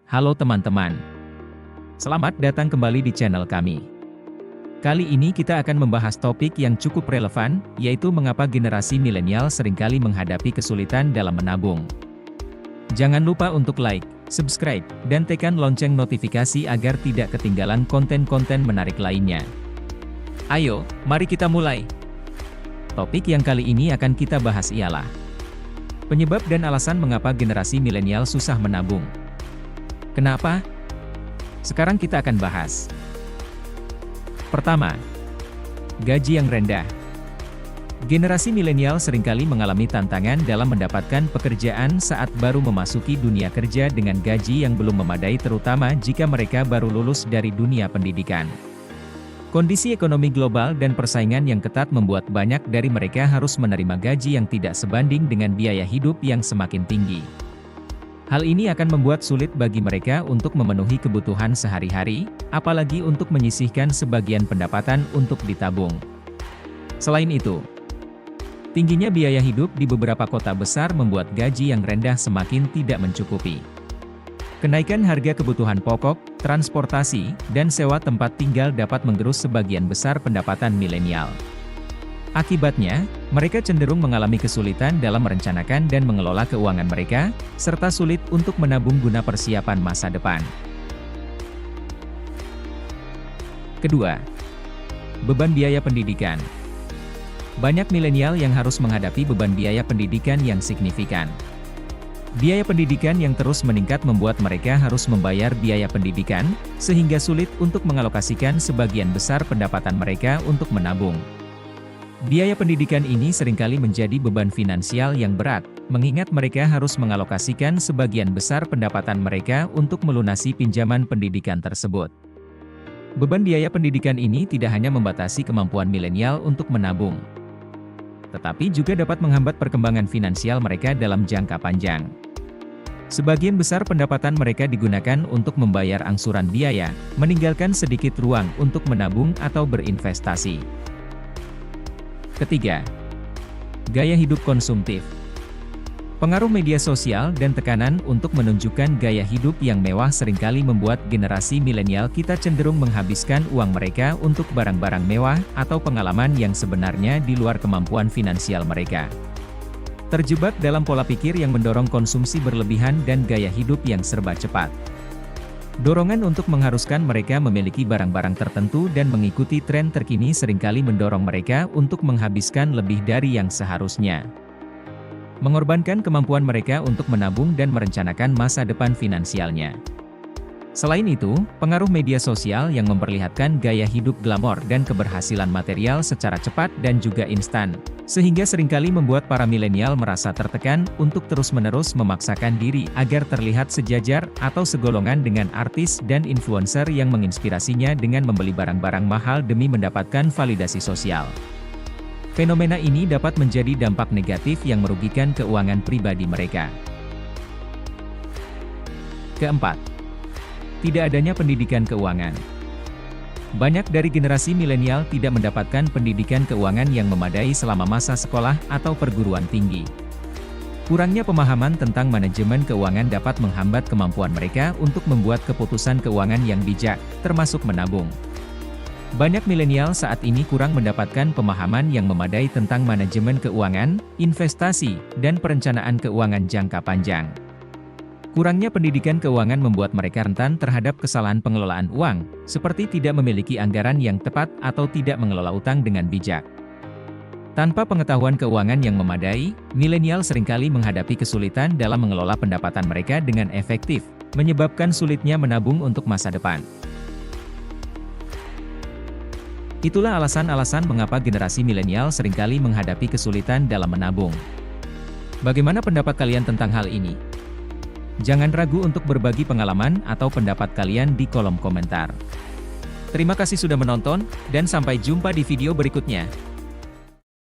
Halo teman-teman, selamat datang kembali di channel kami. Kali ini kita akan membahas topik yang cukup relevan, yaitu mengapa generasi milenial seringkali menghadapi kesulitan dalam menabung. Jangan lupa untuk like, subscribe, dan tekan lonceng notifikasi agar tidak ketinggalan konten-konten menarik lainnya. Ayo, mari kita mulai. Topik yang kali ini akan kita bahas ialah penyebab dan alasan mengapa generasi milenial susah menabung. Kenapa? Sekarang kita akan bahas. Pertama, gaji yang rendah. Generasi milenial seringkali mengalami tantangan dalam mendapatkan pekerjaan saat baru memasuki dunia kerja dengan gaji yang belum memadai, terutama jika mereka baru lulus dari dunia pendidikan. Kondisi ekonomi global dan persaingan yang ketat membuat banyak dari mereka harus menerima gaji yang tidak sebanding dengan biaya hidup yang semakin tinggi. Hal ini akan membuat sulit bagi mereka untuk memenuhi kebutuhan sehari-hari, apalagi untuk menyisihkan sebagian pendapatan untuk ditabung. Selain itu, tingginya biaya hidup di beberapa kota besar membuat gaji yang rendah semakin tidak mencukupi. Kenaikan harga kebutuhan pokok, transportasi, dan sewa tempat tinggal dapat menggerus sebagian besar pendapatan milenial. Akibatnya, mereka cenderung mengalami kesulitan dalam merencanakan dan mengelola keuangan mereka, serta sulit untuk menabung guna persiapan masa depan. Kedua, beban biaya pendidikan. Banyak milenial yang harus menghadapi beban biaya pendidikan yang signifikan. Biaya pendidikan yang terus meningkat membuat mereka harus membayar biaya pendidikan, sehingga sulit untuk mengalokasikan sebagian besar pendapatan mereka untuk menabung. Biaya pendidikan ini seringkali menjadi beban finansial yang berat, mengingat mereka harus mengalokasikan sebagian besar pendapatan mereka untuk melunasi pinjaman pendidikan tersebut. Beban biaya pendidikan ini tidak hanya membatasi kemampuan milenial untuk menabung, tetapi juga dapat menghambat perkembangan finansial mereka dalam jangka panjang. Sebagian besar pendapatan mereka digunakan untuk membayar angsuran biaya, meninggalkan sedikit ruang untuk menabung atau berinvestasi. Ketiga, gaya hidup konsumtif. Pengaruh media sosial dan tekanan untuk menunjukkan gaya hidup yang mewah seringkali membuat generasi milenial kita cenderung menghabiskan uang mereka untuk barang-barang mewah atau pengalaman yang sebenarnya di luar kemampuan finansial mereka. Terjebak dalam pola pikir yang mendorong konsumsi berlebihan dan gaya hidup yang serba cepat. Dorongan untuk mengharuskan mereka memiliki barang-barang tertentu dan mengikuti tren terkini seringkali mendorong mereka untuk menghabiskan lebih dari yang seharusnya, mengorbankan kemampuan mereka untuk menabung dan merencanakan masa depan finansialnya. Selain itu, pengaruh media sosial yang memperlihatkan gaya hidup glamor dan keberhasilan material secara cepat dan juga instan, sehingga seringkali membuat para milenial merasa tertekan untuk terus-menerus memaksakan diri agar terlihat sejajar atau segolongan dengan artis dan influencer yang menginspirasinya dengan membeli barang-barang mahal demi mendapatkan validasi sosial. Fenomena ini dapat menjadi dampak negatif yang merugikan keuangan pribadi mereka. Keempat, tidak adanya pendidikan keuangan. Banyak dari generasi milenial tidak mendapatkan pendidikan keuangan yang memadai selama masa sekolah atau perguruan tinggi. Kurangnya pemahaman tentang manajemen keuangan dapat menghambat kemampuan mereka untuk membuat keputusan keuangan yang bijak, termasuk menabung. Banyak milenial saat ini kurang mendapatkan pemahaman yang memadai tentang manajemen keuangan, investasi, dan perencanaan keuangan jangka panjang. Kurangnya pendidikan keuangan membuat mereka rentan terhadap kesalahan pengelolaan uang, seperti tidak memiliki anggaran yang tepat atau tidak mengelola utang dengan bijak. Tanpa pengetahuan keuangan yang memadai, milenial seringkali menghadapi kesulitan dalam mengelola pendapatan mereka dengan efektif, menyebabkan sulitnya menabung untuk masa depan. Itulah alasan-alasan mengapa generasi milenial seringkali menghadapi kesulitan dalam menabung. Bagaimana pendapat kalian tentang hal ini? Jangan ragu untuk berbagi pengalaman atau pendapat kalian di kolom komentar. Terima kasih sudah menonton, dan sampai jumpa di video berikutnya.